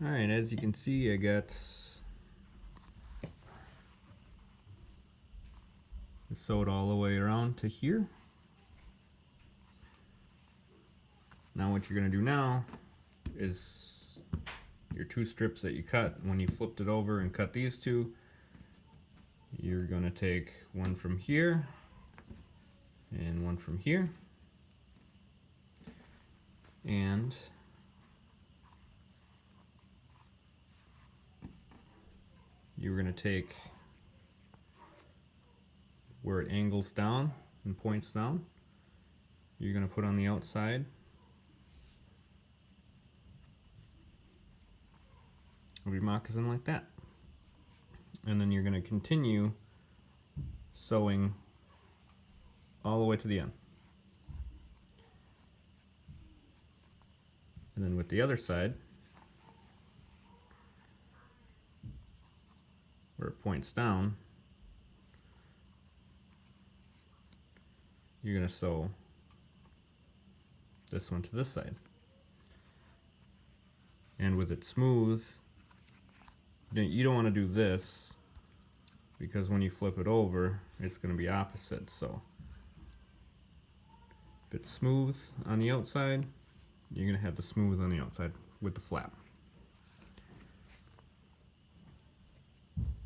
Alright, as you can see, I got sewed all the way around to here. Now what you're going to do now is your two strips that you cut when you flipped it over and cut these two, you're going to take one from here and one from here, and you're going to take where it angles down and points down, you're going to put on the outside of your moccasin like that. And then you're going to continue sewing all the way to the end. And then with the other side, where it points down, you're going to sew this one to this side. And with it smooth, you don't want to do this, because when you flip it over, it's going to be opposite. So if it's smooth on the outside, you're going to have the smooth on the outside with the flap.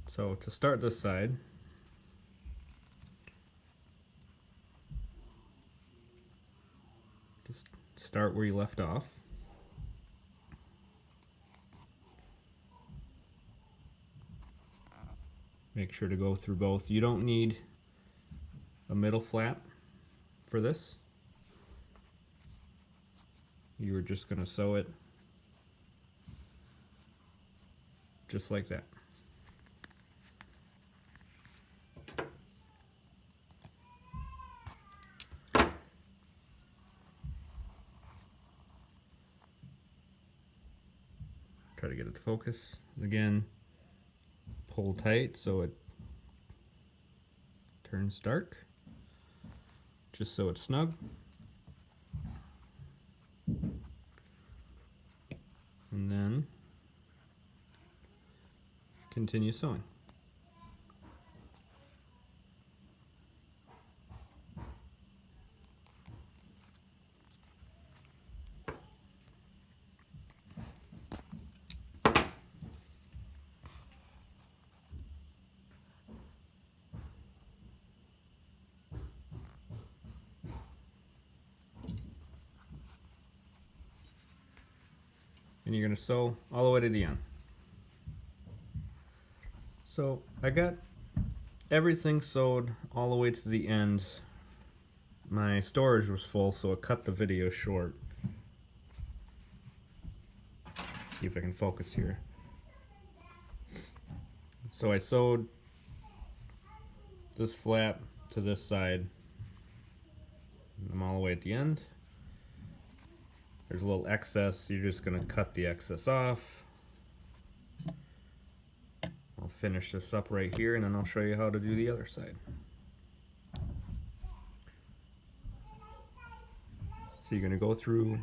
So to start this side, just start where you left off. Make sure to go through both. You don't need a middle flap for this. You are just going to sew it just like that. Try to get it to focus. Again, pull tight so it turns dark, just so it's snug. And then continue sewing. And you're going to sew all the way to the end. So I got everything sewed all the way to the end. My storage was full, so I cut the video short. See if I can focus here. So I sewed this flap to this side. I'm all the way at the end. There's a little excess, you're just going to cut the excess off. I'll finish this up right here, and then I'll show you how to do the other side. So you're going to go through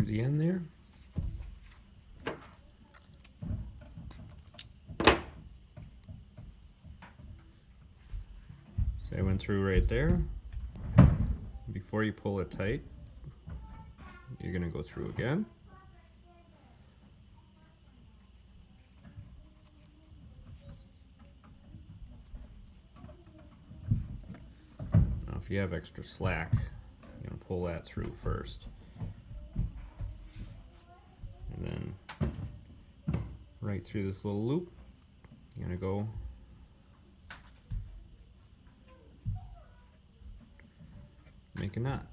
the end there. I went through right there. Before you pull it tight, you're going to go through again. Now if you have extra slack, you're going to pull that through first. And then right through this little loop, you're going to go make a knot.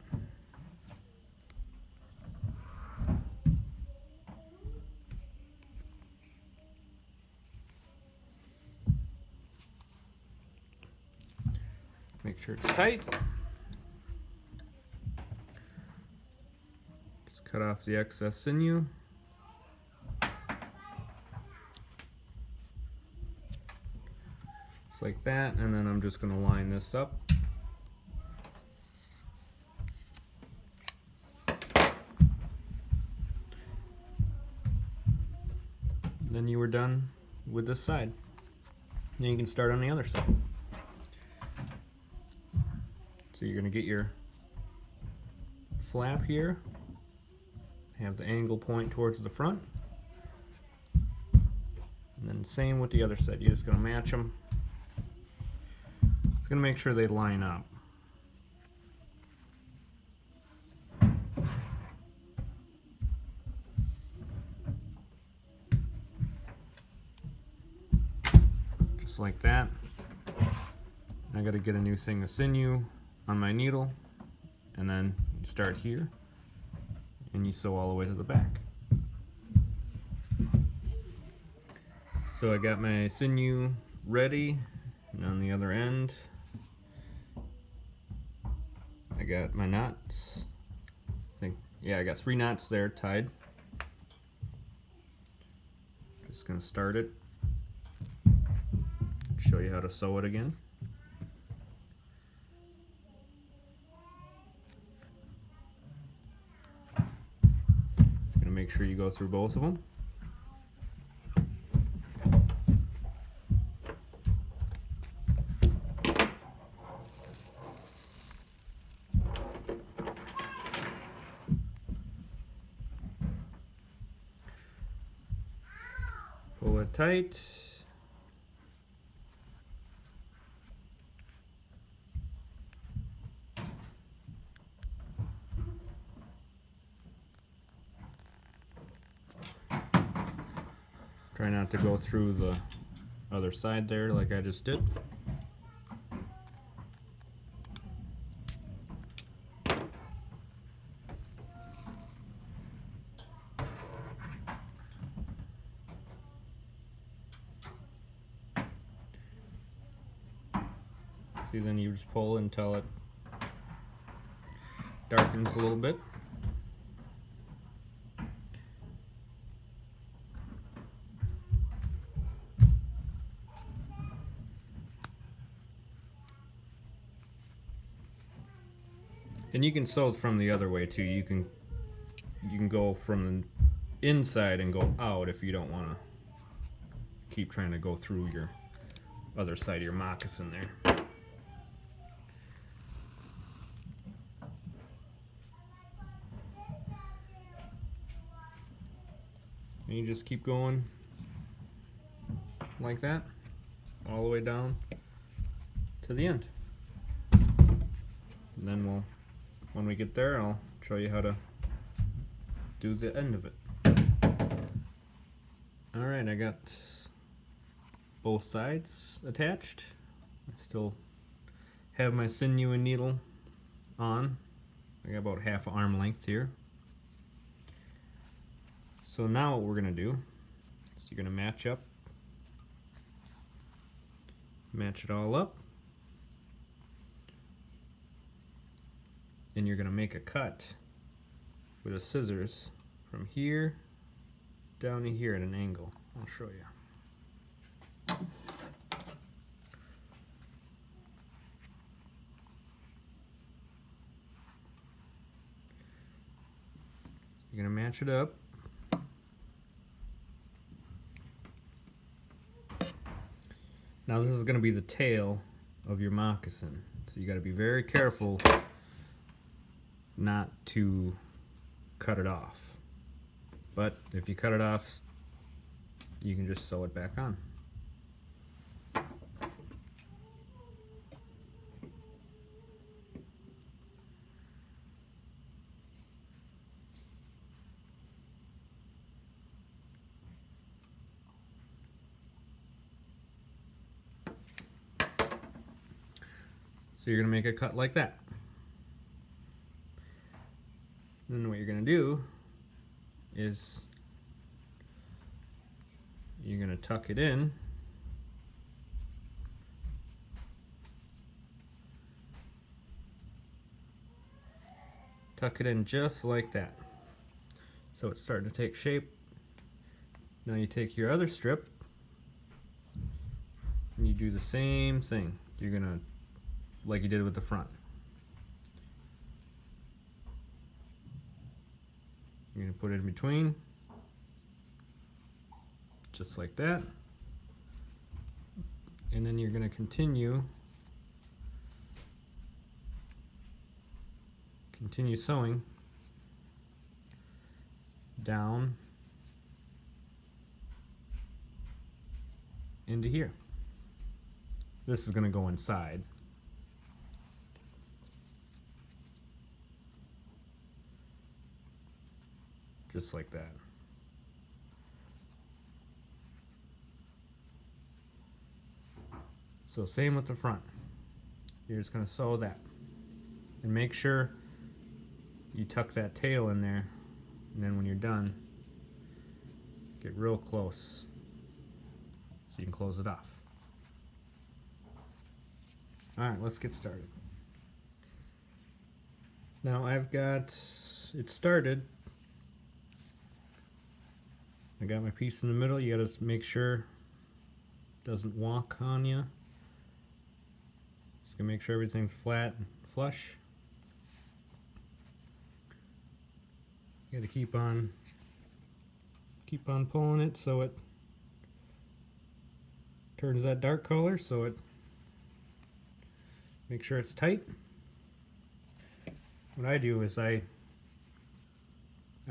Make sure it's tight. Just cut off the excess sinew. just like that, and then I'm just going to line this up. Then you were done with this side. Then you can start on the other side. So you're going to get your flap here, have the angle point towards the front, and then same with the other side. You're just going to match them. It's going to make sure they line up. Just like that. I got to get a new thing of sinew on my needle, and then you start here and you sew all the way to the back. So I got my sinew ready, and on the other end I got my knots. I got 3 knots there tied. Just gonna start it, show you how to sew it again. Make sure you go through both of them. Pull it tight. Try not to go through the other side there like I just did. See, then you just pull until it darkens a little bit. And you can sew from the other way too. You can go from the inside and go out if you don't want to keep trying to go through your other side of your moccasin there. And you just keep going like that all the way down to the end. And then when we get there, I'll show you how to do the end of it. Alright, I got both sides attached. I still have my sinew and needle on. I got about half an arm length here. So now what we're going to do is you're going to match it all up. And you're going to make a cut with the scissors from here down to here at an angle. I'll show you. You're going to match it up. Now this is going to be the tail of your moccasin, so you got to be very careful not to cut it off. But if you cut it off, you can just sew it back on. So you're going to make a cut like that. Then what you're going to do is you're going to tuck it in. Tuck it in just like that. So it's starting to take shape. Now you take your other strip and you do the same thing. You're gonna, like you did with the front. You're gonna put it in between, just like that. And then you're gonna continue sewing down into here. This is going to go inside. Just like that. So same with the front. You're just going to sew that. And make sure you tuck that tail in there, and then when you're done, get real close so you can close it off. Alright, let's get started. Now I've got it started. I got my piece in the middle. You gotta make sure it doesn't walk on you. Just gonna make sure everything's flat and flush. You gotta keep on pulling it so it turns that dark color, so it make sure it's tight. What I do is I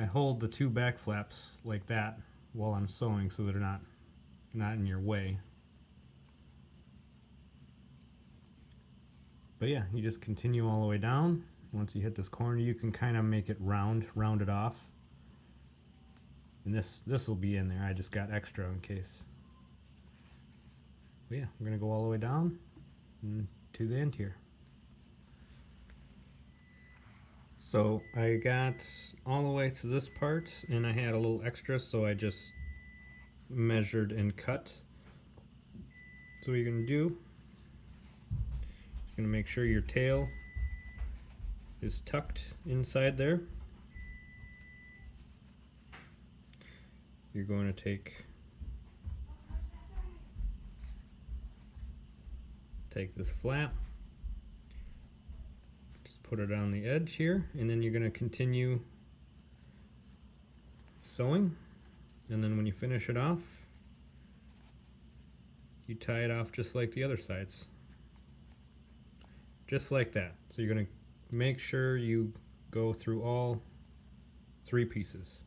hold the two back flaps like that while I'm sewing so they're not in your way. But yeah, you just continue all the way down. Once you hit this corner, you can kind of make it round it off. And this will be in there. I just got extra in case. But yeah, we're gonna go all the way down and to the end here. So I got all the way to this part and I had a little extra, so I just measured and cut. So what you're gonna do is gonna make sure your tail is tucked inside there. You're going to take this flap, just put it on the edge here, and then you're going to continue sewing, and then when you finish it off, you tie it off just like the other sides, just like that. So you're going to make sure you go through all three pieces.